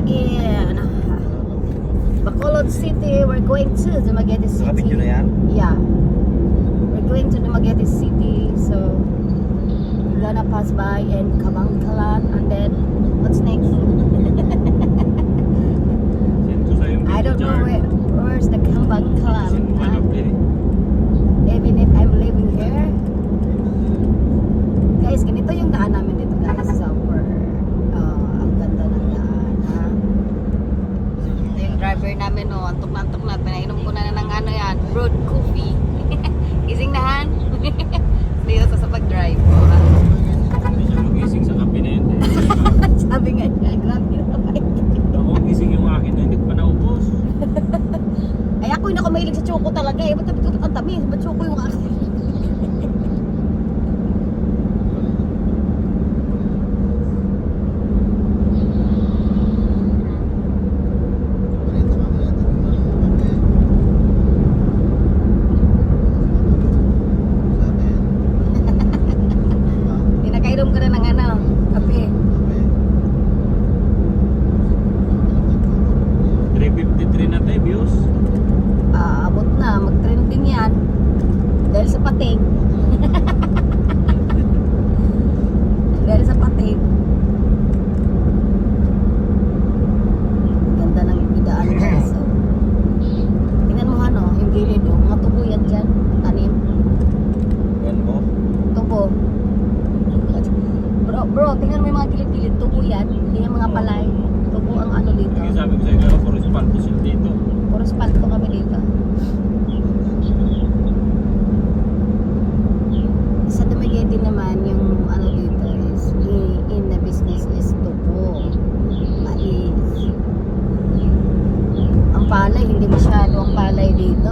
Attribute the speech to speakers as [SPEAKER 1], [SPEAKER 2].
[SPEAKER 1] in Bacolod City. We're going to Dumaguete City.
[SPEAKER 2] Nakabidyo na yan?
[SPEAKER 1] Yeah. We're going to Dumaguete City. So, we're gonna pass by in Kabangkalan. And then, what's next? I don't know where's the Kabangkalan. Even if I'm living here. Guys, ganito yung daan namin dito, guys. Super. Ang ganda ng daan, ha? Ito yung driver namin, no. Antok na. Pinainom ko na ng ano yan, brewed coffee. Gising na, Han? Dito sa pag-drive.
[SPEAKER 2] Hindi siya magising sa kape na yun.
[SPEAKER 1] Sabi nga niya, grabe na.
[SPEAKER 2] Ako, gising yung akin na hindi ko pa naubos.
[SPEAKER 1] Ay, ako yung nakamahilig sa choco talaga eh. Ba't ko ang tamis? Ba't choco yung akin? Pinakainom ko na ng ano, kape.
[SPEAKER 2] 353 na tayo, views.
[SPEAKER 1] Abot na, mag-trending yan. Dahil sa pating. Dahil sa pating. Ganda ng ibidaan guys. So, tingnan mo ano, yung gilid o. Mga tubo yan dyan. Tanim.
[SPEAKER 2] Yan mo?
[SPEAKER 1] Tubo. Bro, tingnan mo yung mga gilid-gilid. Tubo yan. Hindi yung mga palay. Tubo ang ano dito.
[SPEAKER 2] Sige, sabi ko sa'yo, pero puro spalto sila dito.
[SPEAKER 1] Puro spalto kami dito. Sa Dumaguete naman, yung ano dito is in the business is tubo, mais. Ang palay, hindi masyado ang palay dito.